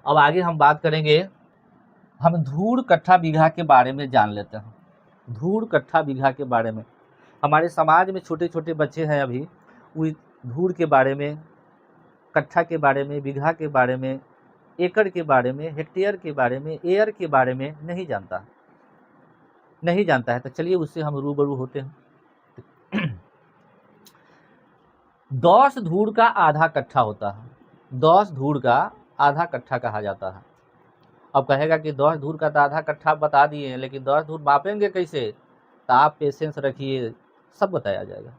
अब आगे हम बात करेंगे, हम धूर कट्ठा बीघा के बारे में जान लेते हैं। धूर कट्ठा बीघा के बारे में हमारे समाज में छोटे छोटे बच्चे हैं अभी, वो धूर के बारे में, कट्ठा के बारे में, बीघा के बारे में, एकड़ के बारे में, हेक्टेयर के बारे में, एयर के बारे में नहीं जानता है। तो चलिए उससे हम रूबरू होते हैं। 10 धूर का आधा कट्ठा होता है। 10 धूर का आधा कट्ठा कहा जाता है। अब कहेगा कि 10 धूर का तो आधा कट्ठा बता दिए हैं, लेकिन 10 धूर मापेंगे कैसे? तो आप पेशेंस रखिए, सब बताया जाएगा।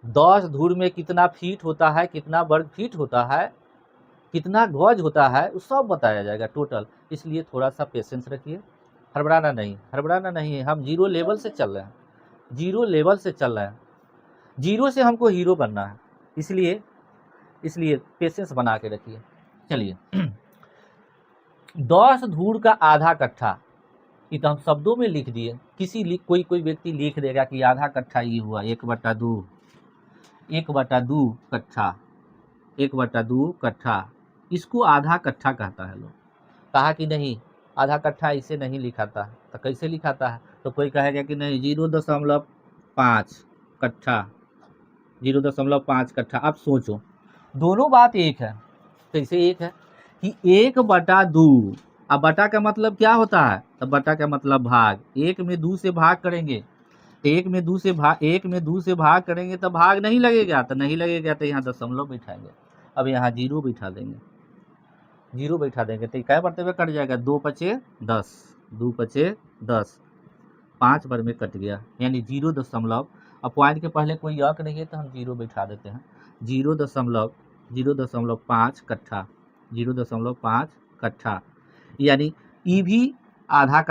10 धूर में कितना फीट होता है, कितना वर्ग फीट होता है, कितना गज होता है, वो सब बताया जाएगा टोटल। इसलिए थोड़ा सा पेशेंस रखिए, हड़बड़ाना नहीं है। हम जीरो लेवल से चल रहे हैं, जीरो से हमको हीरो बनना है। इसलिए पेशेंस बना के रखिए। चलिए 10 धूर का आधा कट्ठा, ये तो हम शब्दों में लिख दिए। कोई व्यक्ति लिख देगा कि आधा कट्ठा ये हुआ 1/2 कट्ठा, 1/2 कट्ठा, इसको आधा कट्ठा कहता है। लोग कहा कि नहीं, आधा कट्ठा इसे नहीं लिखाता है। तो कैसे लिखाता है? तो कोई कहेगा कि नहीं 0.5 कट्ठा, 0.5 कट्ठा। आप सोचो, दोनों बात एक है। कैसे एक है कि 1/2, अब बटा का मतलब क्या होता है? तो बटा का मतलब भाग। 1 में 2 से भाग करेंगे, 1 में 2 से भाग करेंगे तो भाग नहीं लगेगा, तो नहीं लगेगा तो यहाँ दशमलव बिठाएंगे। अब यहाँ जीरो बिठा देंगे तो क्या बढ़ते हुए कट जाएगा? 2 पचे 10, 2 पचे 10, 5 बार में कट गया, यानी 0. अब पॉइंट के पहले कोई अंक नहीं है तो हम जीरो बिठा देते हैं। 0.5 कट्ठा, 0.5 कट्ठा, यानी ई भी आधा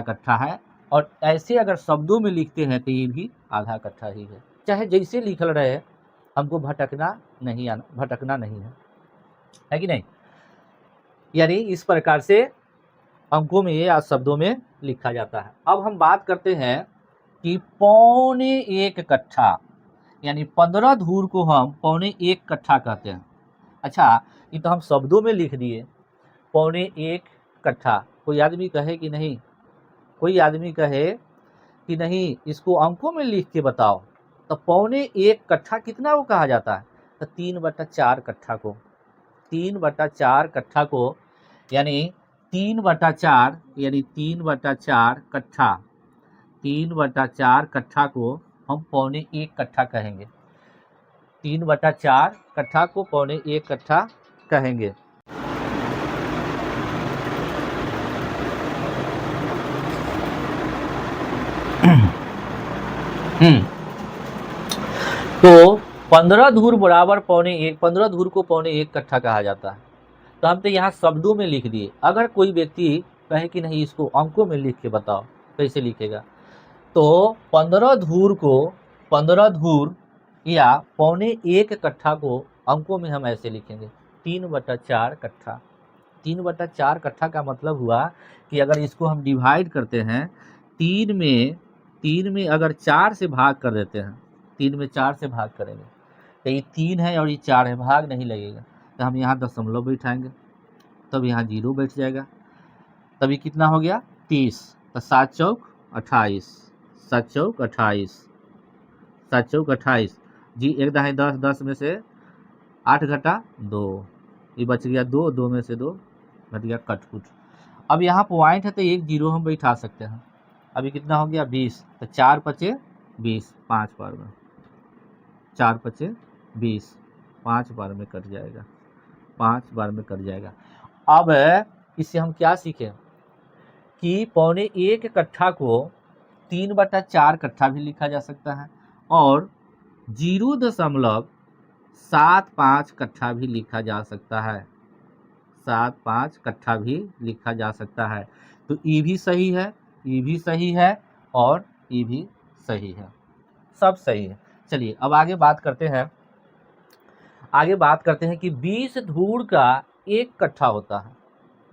कट्ठा है, और ऐसे अगर शब्दों में लिखते हैं तो ये भी आधा कट्ठा ही है। चाहे जैसे लिखल रहे, हमको भटकना नहीं है कि नहीं? यानी इस प्रकार से अंकों में या शब्दों में लिखा जाता है। अब हम बात करते हैं कि 1.25 कट्ठा, यानी 15 धूर को हम 1.25 कट्ठा कहते हैं। अच्छा, ये तो हम शब्दों में लिख दिए 1.25 कट्ठा। कोई आदमी कहे कि नहीं इसको अंकों में लिख के बताओ, तो 1.25 कट्ठा कितना को कहा जाता है? तो 3/4 कट्ठा को, 3/4 कट्ठा को, यानी 3/4 कट्ठा, 3/4 कट्ठा को हम 1.25 कट्ठा कहेंगे। 3/4 कट्ठा को 1.25 कट्ठा कहेंगे। तो 15 धूर बराबर 1.25, 15 धूर को 1.25 कट्ठा कहा जाता है। तो हम तो यहाँ शब्दों में लिख दिए। अगर कोई व्यक्ति कहे कि नहीं इसको अंकों में लिख के बताओ, कैसे लिखेगा? तो 15 धूर या 1.25 कट्ठा को अंकों में हम ऐसे लिखेंगे 3/4 कट्ठा। 3/4 कट्ठा का मतलब हुआ कि अगर इसको हम डिवाइड करते हैं, 3 में अगर 4 से भाग कर देते हैं, 3 में 4 से भाग करेंगे तो ये 3 है और ये 4 है, भाग नहीं लगेगा। तो हम यहाँ दशमलव बैठाएंगे, तब यहाँ जीरो बैठ जाएगा, तभी कितना हो गया? 30। तो 7 चौक 28, 7 चौक 28, 7 चौक 28 जी, 1 दहाई 10, 10 में से 8 घटा 2, ये बच गया 2, 2 में से 2 घट गया कट। अब यहाँ पॉइंट है तो एक जीरो हम बैठा सकते हैं। अभी कितना हो गया? 20। तो 4 पचे 20, 5 बार में, 4 पचे 20, 5 बार में कट जाएगा, 5 बार में कट जाएगा। अब इससे हम क्या सीखें कि 1.25 कट्ठा को 3/4 कट्ठा भी लिखा जा सकता है और 0.75 कट्ठा भी लिखा जा सकता है, 75 कट्ठा भी लिखा जा सकता है। तो ये भी सही है, ये भी सही है और ये भी सही है, सब सही है। चलिए अब आगे बात करते हैं कि 20 धूर का 1 कट्ठा होता है।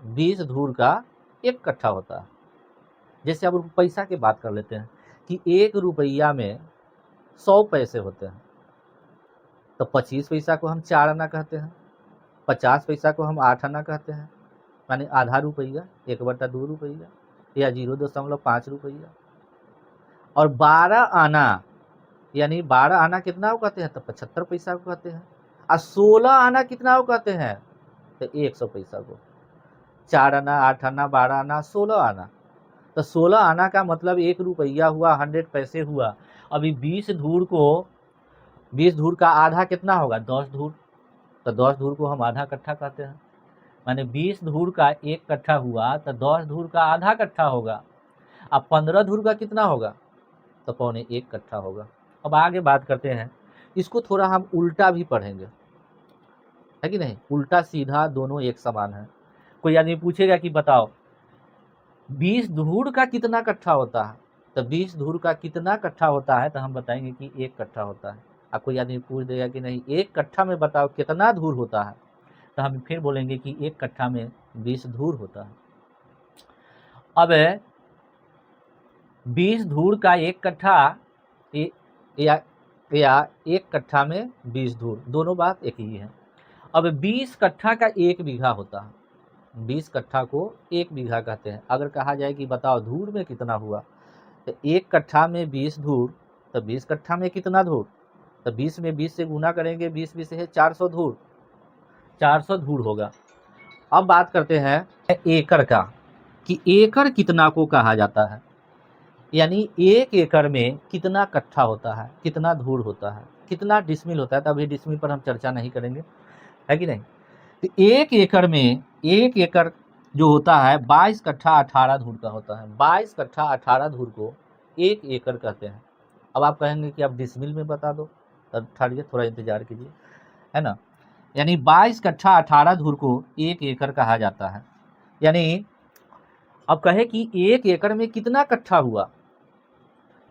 20 धूर का 1 कट्ठा होता है। जैसे अब पैसा की बात कर लेते हैं कि 1 रुपया में 100 पैसे होते हैं। तो 25 पैसा को हम 4 आना कहते हैं, 50 पैसा को हम 8 आना कहते हैं, माने आधा रुपया, 1/2 रुपया या 0.5 रुपया। और 12 आना यानी 12 आना कितना को कहते हैं, तो 75 पैसा को कहते हैं। और 16 आना कितना को कहते हैं, तो 100 पैसा को। 4 आना, 8 आना, 12 आना, 16 आना। तो 16 आना का मतलब 1 रुपया हुआ, 100 पैसे हुआ। अभी 20 धूर का आधा कितना होगा, 10 धूर। तो 10 धूर को हम आधा कट्ठा कहते हैं, माने 20 धूर का 1 कट्ठा हुआ तो 10 धूर का आधा कट्ठा होगा। अब 15 धूर का कितना होगा, तो 1.25 कट्ठा होगा। अब आगे बात करते हैं, इसको थोड़ा हम उल्टा भी पढ़ेंगे, है कि नहीं। उल्टा सीधा दोनों एक समान है। कोई आदमी पूछेगा कि बताओ 20 धूर का कितना कट्ठा होता है, तो 20 धूर का कितना कट्ठा होता है, तो हम बताएंगे कि 1 कट्ठा होता है। अब कोई आदमी पूछ देगा कि नहीं 1 कट्ठा में बताओ कितना धूर होता है, तो हम फिर बोलेंगे कि 1 कट्ठा में 20 धूर होता है। अब 20 धूर का 1 कट्ठा या 1 कट्ठा में 20 धूर, दोनों बात एक ही है। अब 20 कट्ठा का 1 बीघा होता है, 20 कट्ठा को 1 बीघा कहते हैं। अगर कहा जाए कि बताओ धूर में कितना हुआ, तो 1 कट्ठा में 20 धूर, तो 20 कट्ठा में कितना धूर, तो 20 में 20 से गुना करेंगे, 20 20 है 400 धूर, 400 धूर होगा। अब बात करते हैं एकड़ का, कि एकड़ कितना को कहा जाता है, यानी 1 एकड़ में कितना कट्ठा होता है, कितना धूर होता है, कितना डिसमिल होता है। तो अभी डिसमिल पर हम चर्चा नहीं करेंगे, है कि नहीं। तो 1 एकड़ में 1 एकड़ जो होता है 22 कट्ठा 18 धूर का होता है। 22 कट्ठा 18 धूर को 1 एकड़ कहते हैं। अब आप कहेंगे कि आप डिसमिल में बता दो, तब ठहरिए, थोड़ा इंतजार कीजिए, है ना। यानी 22 कट्ठा 18 धूर को 1 एकड़ कहा जाता है। यानी अब कहे कि 1 एकड़ में कितना कट्ठा हुआ,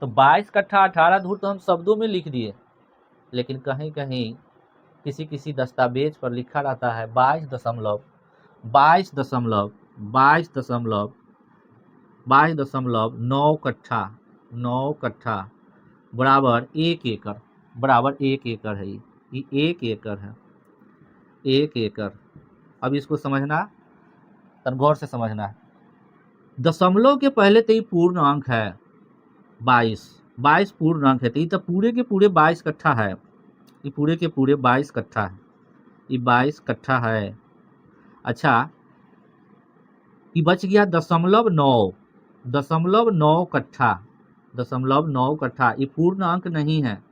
तो 22 कट्ठा 18 धूर तो हम शब्दों में लिख दिए, लेकिन कहीं कहीं किसी दस्तावेज पर लिखा रहता है 22.9 कट्ठा, 9 कट्ठा बराबर 1 एकड़, बराबर 1 एकड़ है। ये 1 एकड़ है, 1 एकड़। अब इसको समझना, तब गौर से समझना है। दशमलव के पहले तो ये पूर्ण अंक है 22 पूर्ण अंक है, तो ये तो पूरे के पूरे 22 कट्ठा है, ये पूरे के पूरे 22 कट्ठा है, ये 22 कट्ठा है। अच्छा, ये बच गया 0.9 कट्ठा, 0.9 कट्ठा। ये पूर्ण अंक नहीं है,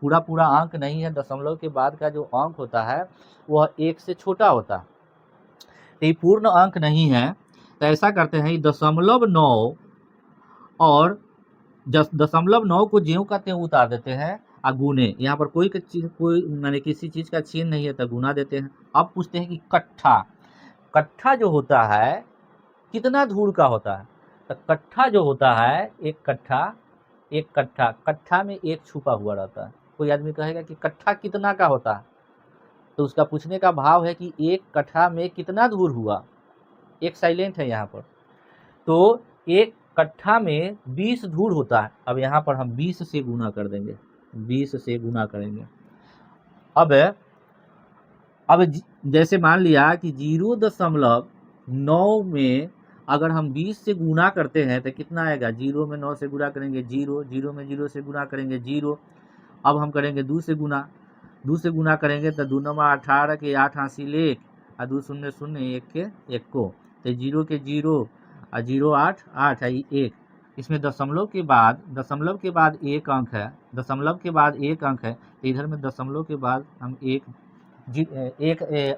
पूरा अंक नहीं है। दशमलव के बाद का जो अंक होता है वह 1 से छोटा होता है, तो ये पूर्ण अंक नहीं है। तो ऐसा करते हैं 0.9 और 0.9 को ज्यों कहते हैं उतार देते हैं और गुने, यहाँ पर कोई माने किसी चीज़ का चिन्ह नहीं है तो गुना देते हैं। अब पूछते हैं कि कट्ठा जो होता है कितना धूर का होता है, तो कट्ठा जो होता है 1 कट्ठा में 1 छुपा हुआ रहता है। कोई आदमी कहेगा कि कट्ठा कितना का होता है, तो उसका पूछने का भाव है कि 1 कट्ठा में कितना धूर हुआ, एक साइलेंट है यहाँ पर। तो 1 कट्ठा में 20 धूर होता है। अब यहाँ पर हम 20 से गुना कर देंगे, 20 से गुना करेंगे। अब जैसे मान लिया कि 0.9 में अगर हम 20 से गुना करते हैं तो कितना आएगा, 0 में 9 से गुना करेंगे 0, 0 में 0 से गुना करेंगे 0। अब हम करेंगे 2 से गुना करेंगे तो 2 9 18 के 8 हासिल 1 और 2 0 0 1 के 1 को, तो 0 के 0 और 0 8 8 है 1। इसमें दशमलव के बाद 1 अंक है, दशमलव के बाद 1 अंक है, तो इधर में दशमलव के बाद हम एक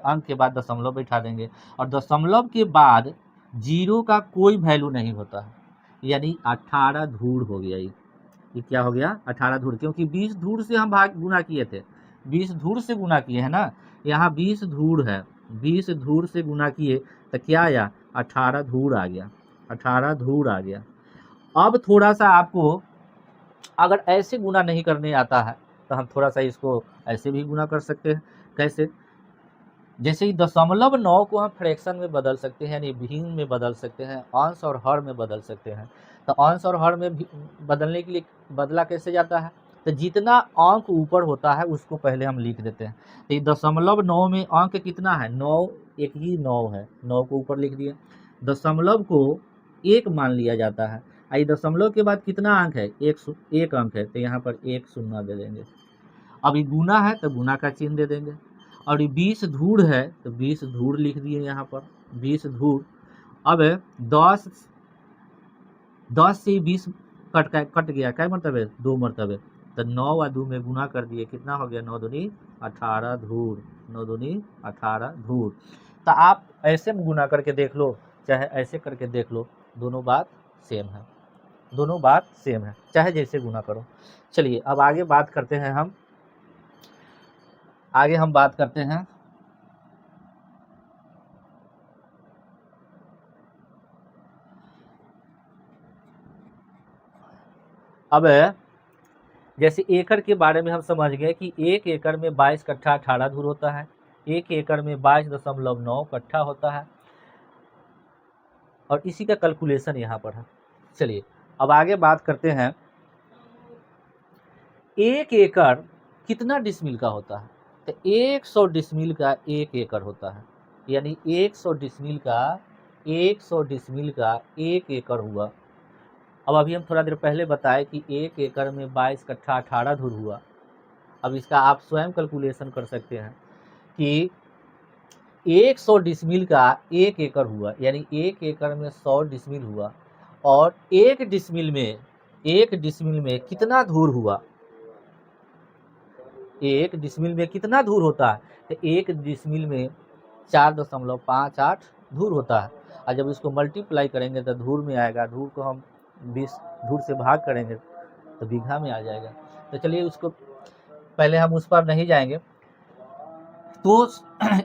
अंक के बाद दशमलव बैठा देंगे। और दशमलव के बाद 0 का कोई वैल्यू नहीं होता है, यानी 18 धूर हो गया। ये क्या हो गया, 18 धूर, क्योंकि 20 धूर से हम गुना किए थे, 20 धूर से गुना किए हैं ना, यहाँ 20 धूर है, 20 धूर से गुना किए तो क्या आया, 18 धूर आ गया, 18 धूर आ गया। अब थोड़ा सा आपको अगर ऐसे गुना नहीं करने आता है तो हम थोड़ा सा इसको ऐसे भी गुना कर सकते हैं। कैसे, जैसे ही 0.9 को हम फ्रैक्शन में बदल सकते हैं, यानी भिन्न में बदल सकते हैं, अंश और हर में बदल सकते हैं। तो अंश और हर में बदलने के लिए बदला कैसे जाता है, तो जितना अंक ऊपर होता है उसको पहले हम लिख देते हैं। तो ये 0.9 में अंक कितना है, 9, एक ही 9 है, 9 को ऊपर लिख दिए। दशमलव को 1 मान लिया जाता है। आई दशमलव के बाद कितना अंक है, एक अंक है, तो यहाँ पर 1 शून्य दे देंगे। अब ये गुना है तो गुना का चिन्ह दे देंगे। और ये 20 धूर है तो 20 धूर लिख दिए यहाँ पर, 20 धूर। अब 10 से 20 कट गया, क्या मरतबे, 2 मरतबे, तो 9 और 2 में गुना कर दिए, कितना हो गया, 9 दूनी 18 धूर, 9 दूनी 18 धूर। तो आप ऐसे में गुना करके देख लो, चाहे ऐसे करके देख लो, दोनों बात सेम है, दोनों बात सेम है, चाहे जैसे गुना करो। चलिए अब आगे बात करते हैं हम, आगे हम बात करते हैं अब जैसे एकड़ के बारे में हम समझ गए कि 1 एकड़ में 22 कट्ठा 18 धूर होता है, 1 एकड़ में 22.9 कट्ठा होता है, और इसी का कैलकुलेशन यहाँ पर है। चलिए अब आगे बात करते हैं, 1 एकड़ कितना डिसमिल का होता है, तो 100 डिसमिल का 1 एकड़ होता है, यानी 100 डिसमिल का 1 एकड़ हुआ। अब अभी हम थोड़ा देर पहले बताए कि 1 एकड़ में 22 कट्ठा 18 धूर हुआ। अब इसका आप स्वयं कैलकुलेशन कर सकते हैं कि 100 डिसमिल का 1 एकड़ हुआ, यानी 1 एकड़ में 100 डिसमिल हुआ, और 1 डिसमिल में कितना धूर हुआ, 1 डिसमिल में कितना धूर होता है, तो 1 डिसमिल में 4.58 धूर होता है। और जब इसको मल्टीप्लाई करेंगे तो धूर में आएगा, धूर को हम 20 धूर से भाग करेंगे तो बीघा में आ जाएगा। तो चलिए उसको पहले हम उस पर नहीं जाएंगे। तो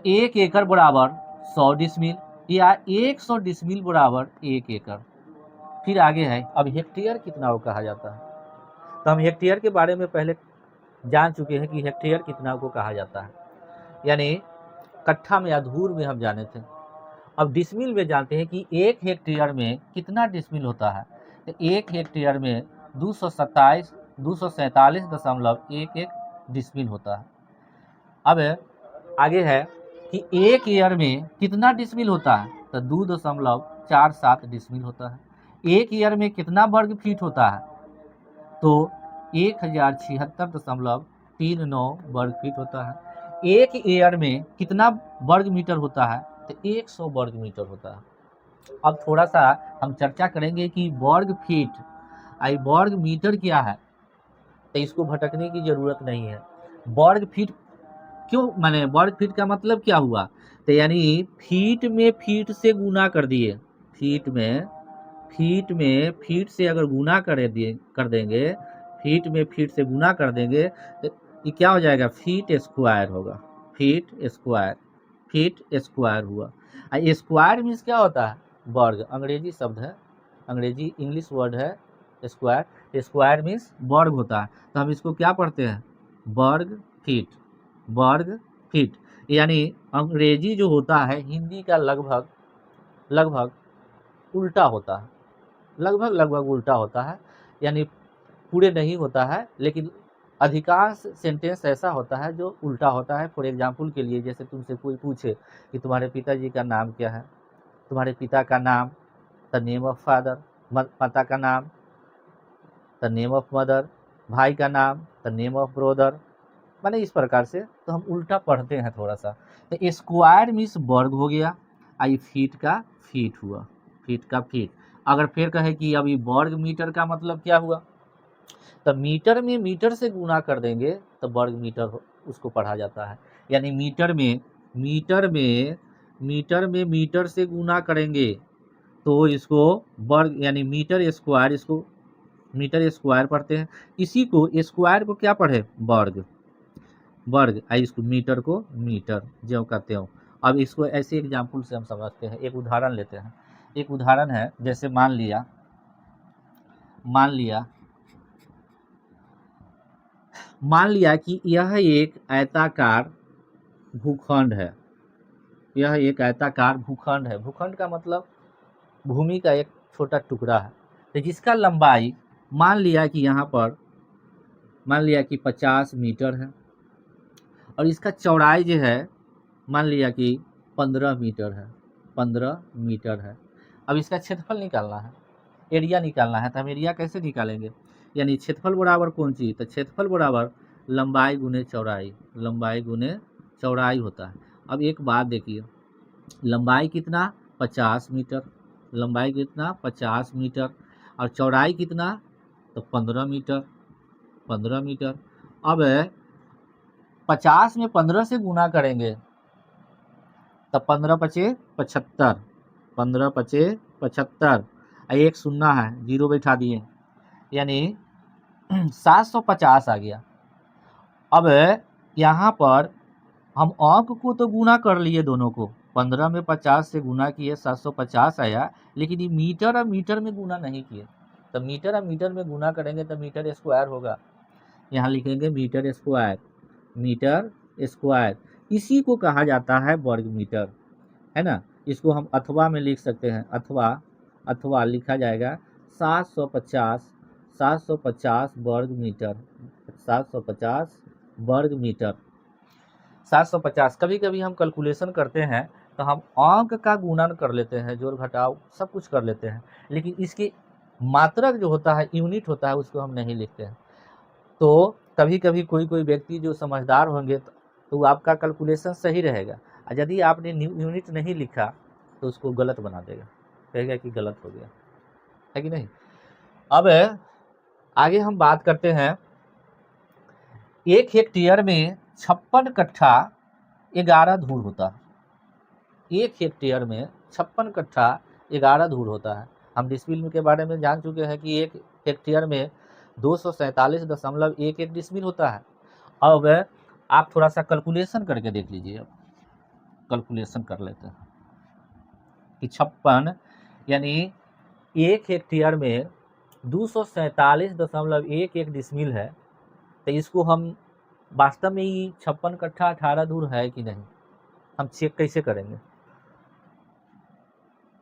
1 एकड़ बराबर 100 डिसमिल, या 100 डिसमिल बराबर 1 एकड़। फिर आगे है, अब हेक्टेयर कितना को कहा जाता है, तो हम हेक्टेयर के बारे में पहले जान चुके हैं कि हेक्टेयर कितना को कहा जाता है, यानी कट्ठा में या धूर में हम जाने थे। अब डिसमिल में जानते हैं कि 1 हेक्टेयर में कितना डिसमिल होता है, तो 1 हेक्टेयर में 247.11 डिसमिल होता है। अब आगे है कि 1 ईयर में कितना डिसमिल होता है, तो 2.47 डिसमिल होता है। 1 ईयर में कितना वर्ग फीट होता है, तो 1076.39 वर्ग फीट होता है। 1 ईयर में कितना वर्ग मीटर होता है, तो 100 वर्ग मीटर होता है। अब थोड़ा सा हम चर्चा करेंगे कि वर्ग फीट आई वर्ग मीटर क्या है, तो इसको भटकने की जरूरत नहीं है। वर्ग फीट क्यों, माने वर्ग फीट का मतलब क्या हुआ, तो यानी फीट में फीट से गुना कर दिए, फीट में फीट से अगर गुना कर देंगे, फीट में फीट से गुना कर देंगे तो ये क्या हो जाएगा, फीट स्क्वायर होगा, फीट स्क्वायर हुआ। स्क्वायर मीन्स क्या होता है, वर्ग, अंग्रेजी शब्द है, अंग्रेजी इंग्लिश वर्ड है स्क्वायर, स्क्वायर मीन्स वर्ग होता है। तो हम इसको क्या पढ़ते हैं, वर्ग फीट, यानी अंग्रेजी जो होता है हिंदी का लगभग उल्टा होता है, लगभग उल्टा होता है, यानी पूरे नहीं होता है, लेकिन अधिकांश सेंटेंस ऐसा होता है जो उल्टा होता है। फॉर एग्जाम्पल के लिए, जैसे तुमसे कोई पूछे कि तुम्हारे पिताजी का नाम क्या है, तुम्हारे पिता का नाम, द नेम ऑफ फादर, माता का नाम, द नेम ऑफ मदर, भाई का नाम, द नेम ऑफ ब्रदर, माने इस प्रकार से तो हम उल्टा पढ़ते हैं थोड़ा सा। तो स्क्वायर मीन्स वर्ग हो गया, आई फीट का फीट हुआ, फीट का फीट। अगर फिर कहे कि अभी वर्ग मीटर का मतलब क्या हुआ, तो मीटर में मीटर से गुना कर देंगे तो वर्ग मीटर उसको पढ़ा जाता है, यानी मीटर में मीटर से गुना करेंगे तो इसको वर्ग, यानी मीटर स्क्वायर, इसको मीटर स्क्वायर पढ़ते हैं। इसी को स्क्वायर को क्या पढ़े, वर्ग आई इसको मीटर को मीटर, ज्यों का त्यों। अब इसको ऐसे एग्जाम्पल से हम समझते हैं, एक उदाहरण लेते हैं। एक उदाहरण है, जैसे मान लिया कि यह एक आयताकार भूखंड है, यह एक आयताकार भूखंड है। भूखंड का मतलब भूमि का एक छोटा टुकड़ा है, तो जिसका लंबाई मान लिया कि यहाँ पर मान लिया कि 50 मीटर है, और इसका चौड़ाई जो है मान लिया कि 15 मीटर है, 15 मीटर है। अब इसका क्षेत्रफल निकालना है, एरिया निकालना है, तो हम एरिया कैसे निकालेंगे, यानी क्षेत्रफल बराबर कौन चीज़, तो क्षेत्रफल बराबर लंबाई गुने चौड़ाई, लंबाई गुने चौड़ाई होता है। अब एक बात देखिए, लंबाई कितना 50 मीटर, लंबाई कितना 50 मीटर, और चौड़ाई कितना तो 15 मीटर, 15 मीटर। अब 50 में 15 से गुना करेंगे तब 15 पचे 75, 15 पचे 75, एक शून्य है, जीरो बैठा दिए, यानी 750 आ गया। अब यहाँ पर हम अंक को तो गुना कर लिए दोनों को, 15 में 50 से गुना किए 750 आया, लेकिन ये मीटर और मीटर में गुना नहीं किए। तो मीटर और मीटर में गुना करेंगे तो मीटर स्क्वायर होगा, यहाँ लिखेंगे मीटर स्क्वायर, मीटर स्क्वायर। इसी को कहा जाता है वर्ग मीटर, है ना। इसको हम अथवा में लिख सकते हैं, अथवा, अथवा लिखा जाएगा 750, 750 वर्ग मीटर, 750 वर्ग मीटर, 750। कभी कभी हम कैलकुलेशन करते हैं तो हम अंक का गुणन कर लेते हैं, जोड़ घटाव सब कुछ कर लेते हैं, लेकिन इसकी मात्रक जो होता है, यूनिट होता है, उसको हम नहीं लिखते हैं। तो कभी कभी कोई कोई व्यक्ति जो समझदार होंगे तो आपका कैलकुलेशन सही रहेगा, और यदि आपने यूनिट नहीं लिखा तो उसको गलत बना देगा, कहेगा कि गलत हो गया, है कि नहीं। अब आगे हम बात करते हैं, 1 हेक्टेयर में 56 कट्ठा 11 धूर होता है, 1 हेक्टेयर में 56 कट्ठा 11 धूर होता है। हम डिसमिल के बारे में जान चुके हैं कि 1 हेक्टेयर में 247.11 डिसमिल होता है। अब आप थोड़ा सा कैलकुलेशन करके देख लीजिए, अब कैलकुलेशन कर लेते हैं कि 56 यानी 1 हेक्टेयर में 247.11 डिसमिल है, तो इसको हम वास्तव में ही 56 कट्ठा 18 धूर है कि नहीं, हम चेक कैसे करेंगे।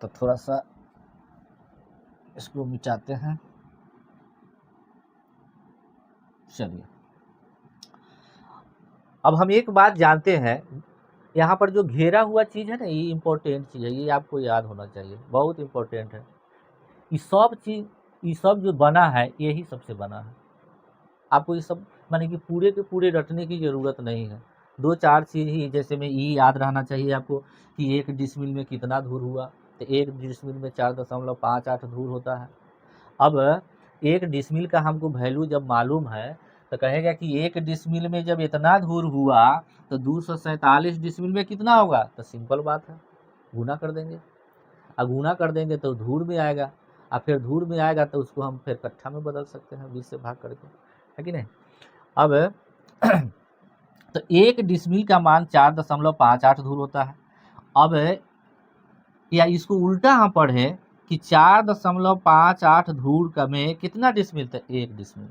तो थोड़ा सा इसको मिटाते हैं, चलिए। अब हम एक बात जानते हैं, यहाँ पर जो घेरा हुआ चीज़ है ना, ये इम्पोर्टेंट चीज़ है, ये आपको याद होना चाहिए, बहुत इम्पोर्टेंट है। ये सब चीज़, ये सब जो बना है यही सबसे बना है। आपको ये सब माने कि पूरे के पूरे रटने की ज़रूरत नहीं है, 2-4 चीज़ ही, जैसे में ये याद रहना चाहिए आपको कि 1 डिसमिल में कितना धूर हुआ, तो 1 डिसमिल में 4.58 धूर होता है। अब 1 डिसमिल का हमको वैल्यू जब मालूम है तो कहेगा कि 1 डिसमिल में जब इतना धूर हुआ तो 247 डिसमिल में कितना होगा, तो सिंपल बात है, गुना कर देंगे, और गुना कर देंगे तो धूर में आएगा, और फिर धूर में आएगा तो उसको हम फिर कट्ठा में बदल सकते हैं 20 से भाग करके, है कि नहीं। अब तो 1 डिसमिल का मान 4.58 धूर होता है। अब या इसको उल्टा हम पढ़े कि 4.58 धूर का में कितना डिसमिल था, 1 डिसमिल।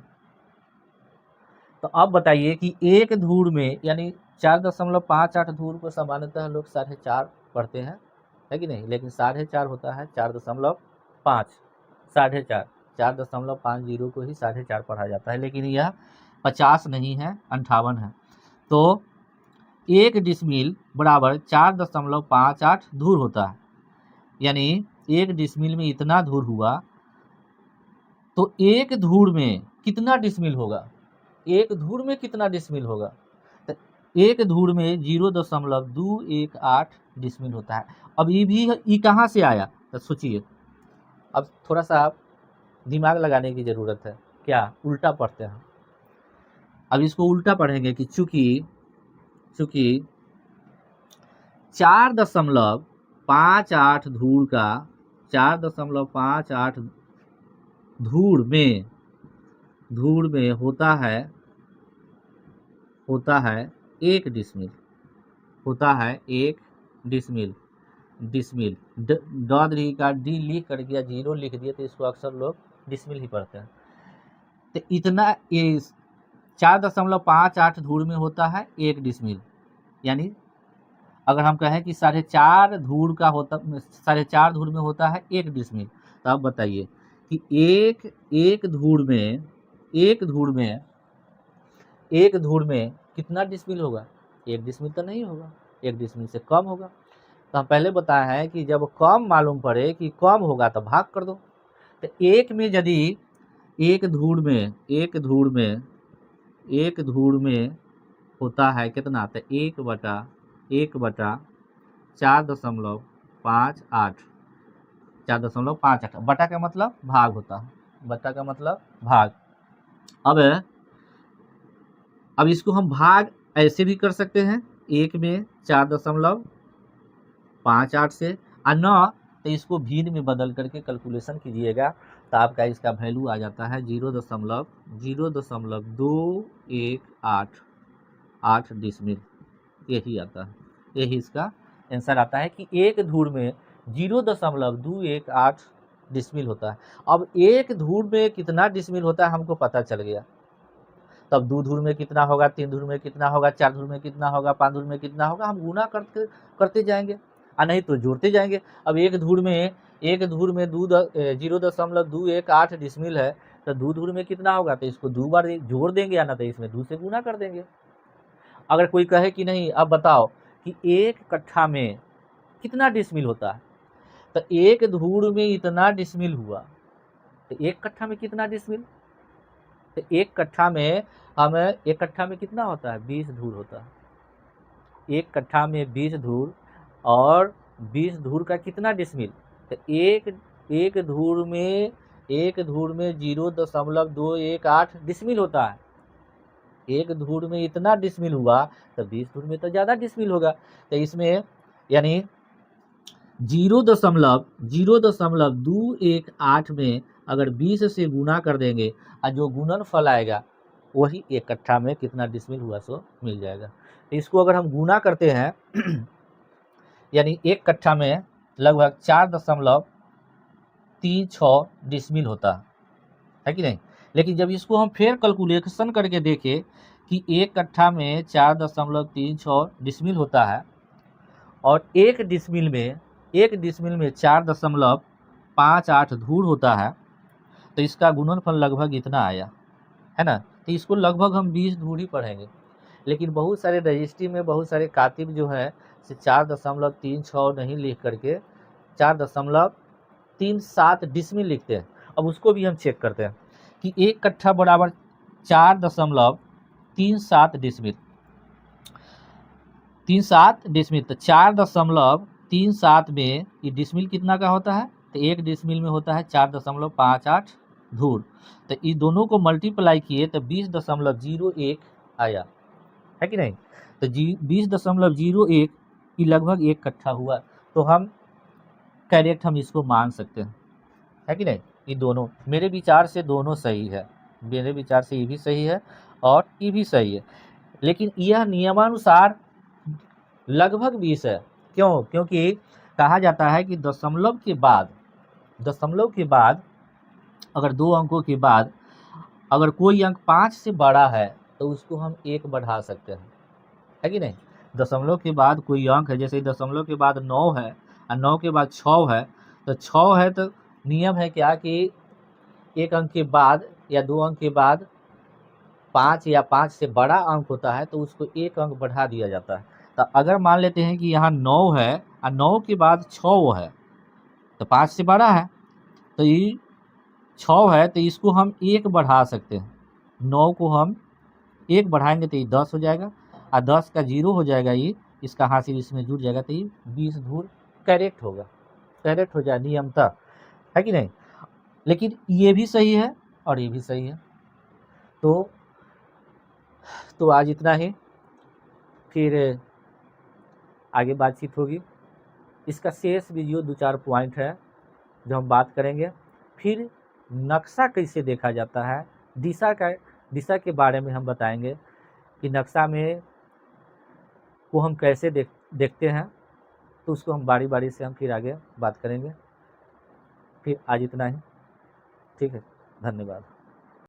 तो अब बताइए कि 1 धूर में, यानी 4.58 धूर को सामान्यतः लोग 4.5 पढ़ते हैं, है कि नहीं, लेकिन 4.5 होता है 4.5, 4.5, 4.50 को ही 4.5 पढ़ा जाता है, लेकिन यह 50 नहीं है, 58 है। तो 1 डिसमिल बराबर 4.58 धूर होता है, यानी 1 डिसमिल में इतना धूर हुआ, तो 1 धूर में कितना डिसमिल होगा, 1 धूर में कितना डिसमिल होगा, तो 1 धूर में 0.218 डिसमिल होता है। अब ये भी ये कहाँ से आया, तो सोचिए, अब थोड़ा सा दिमाग लगाने की ज़रूरत है, क्या उल्टा पढ़ते हैं। अब इसको उल्टा पढ़ेंगे कि चूंकि 4.58 धूर का 4.58 धूर में होता है 1 डिसमिल, होता है 1 डिसमिल, डी का डी लिख कर दिया, 0 लिख दिया, तो इसको अक्सर लोग डिसमिल ही पढ़ते हैं। तो इतना ये 4.58 धूर में होता है 1 डिसमिल, यानी अगर हम कहें कि 4.5 धूर का होता, 4.5 धूर में होता है 1 डिसमिल, तो अब बताइए कि एक धूर में एक धूर में कितना डिसमिल होगा? 1 डिसमिल तो नहीं होगा, 1 डिसमिल से कम होगा। तो हम पहले बताए हैं कि जब कम मालूम पड़े कि कम होगा तो भाग कर दो। तो एक में यदि एक धूर में होता है कितना? तो 1/4.58 4.58 बटा का मतलब भाग होता है, बटा का मतलब भाग। अब इसको हम भाग ऐसे भी कर सकते हैं, 1 में 4.58 से, और न तो इसको भीड़ में बदल करके कैलकुलेशन कीजिएगा तो आपका इसका वैल्यू आ जाता है 0.0218 डिसमिल। यही आता है, यही इसका आंसर आता है कि एक धूर में 0.218 डिसमिल होता है। अब एक धूर में कितना डिसमिल होता है हमको पता चल गया, तब 2 धूर में कितना होगा, 3 धूर में कितना होगा, 4 धूर में कितना होगा, 5 धूर में कितना होगा, हम गुना करते जाएंगे और नहीं तो जोड़ते जाएंगे। अब एक धूर में 0.218 डिसमिल है तो 2 धूर में कितना होगा, तो इसको 2 बार जोड़ देंगे या ना तो इसमें 2 से गुना कर देंगे। अगर कोई कहे कि नहीं अब बताओ कि 1 कट्ठा में कितना डिसमिल होता है, तो एक धूर में इतना डिसमिल हुआ तो 1 कट्ठा में कितना डिसमिल, तो 1 कट्ठा में हमें 1 कट्ठा में कितना होता है, 20 धूर होता है। 1 कट्ठा में 20 धूर और 20 धूर का कितना डिसमिल, तो एक धूर में 0.218 डिसमिल होता है। एक धूर में इतना डिसमिल हुआ तो 20 धूर में तो ज़्यादा डिसमिल होगा। तो इसमें यानी 0.218 में अगर 20 से गुना कर देंगे और जो गुणनफल आएगा वही 1 कट्ठा में कितना डिसमिल हुआ सो मिल जाएगा। तो इसको अगर हम गुना करते हैं यानी 1 कट्ठा में लगभग 4.36 डिसमिल होता है कि नहीं। लेकिन जब इसको हम फिर कैलकुलेशन करके देखें कि 1 कट्ठा में 4.36 डिसमिल होता है और एक डिसमिल में 4.58 धूर होता है, तो इसका गुणनफल लगभग इतना आया है ना। तो इसको लगभग हम 20 धूर ही पढ़ेंगे, लेकिन बहुत सारे रजिस्ट्री में बहुत सारे कातिब जो है 4.36 नहीं लिख करके 4.37 डिसमिल लिखते हैं। अब उसको भी हम चेक करते हैं कि 1 कट्ठा बराबर 4.37 डिसमिल, 37 डिसमिल, तो 4.37 में ये डिसमिल कितना का होता है, तो 1 डिसमिल में होता है 4.58 धूर। तो ये दोनों को मल्टीप्लाई किए तो 20.01 आया है कि नहीं। तो 20.01 की लगभग 1 कट्ठा हुआ, तो हम करेक्ट हम इसको मान सकते हैं, है कि नहीं। ये दोनों मेरे विचार से दोनों सही है, मेरे विचार से ये भी सही है और ये भी सही है, लेकिन यह नियमानुसार लगभग 20 है। क्यों? क्योंकि कहा जाता है कि दशमलव के बाद अगर 2 अंकों के बाद अगर कोई अंक 5 से बड़ा है तो उसको हम 1 बढ़ा सकते हैं, है कि नहीं। दशमलव के बाद कोई अंक है, जैसे दशमलव के बाद 9 है और 9 के बाद 6 है, तो 6 है तो नियम है क्या कि 1 अंक के बाद या 2 अंक के बाद 5 या 5 से बड़ा अंक होता है तो उसको 1 अंक बढ़ा दिया जाता है। तो अगर मान लेते हैं कि यहाँ 9 है और 9 के बाद 6 है तो 5 से बड़ा है, तो ये 6 है तो इसको हम 1 बढ़ा सकते हैं। 9 को हम 1 बढ़ाएंगे तो ये 10 हो जाएगा और 10 का 0 हो जाएगा, ये इसका हासिल इसमें जुड़ जाएगा, तो ये 20 धूर करेक्ट होगा, करेक्ट हो जाए नियमतः, है कि नहीं। लेकिन ये भी सही है और ये भी सही है। तो आज इतना ही, फिर आगे बातचीत होगी। इसका शेष वीडियो 2-4 पॉइंट है जो हम बात करेंगे। फिर नक्शा कैसे देखा जाता है, दिशा के बारे में हम बताएंगे कि नक्शा में को हम कैसे देखते हैं, तो उसको हम बारी बारी से हम फिर आगे बात करेंगे। फिर आज इतना ही, ठीक है, धन्यवाद।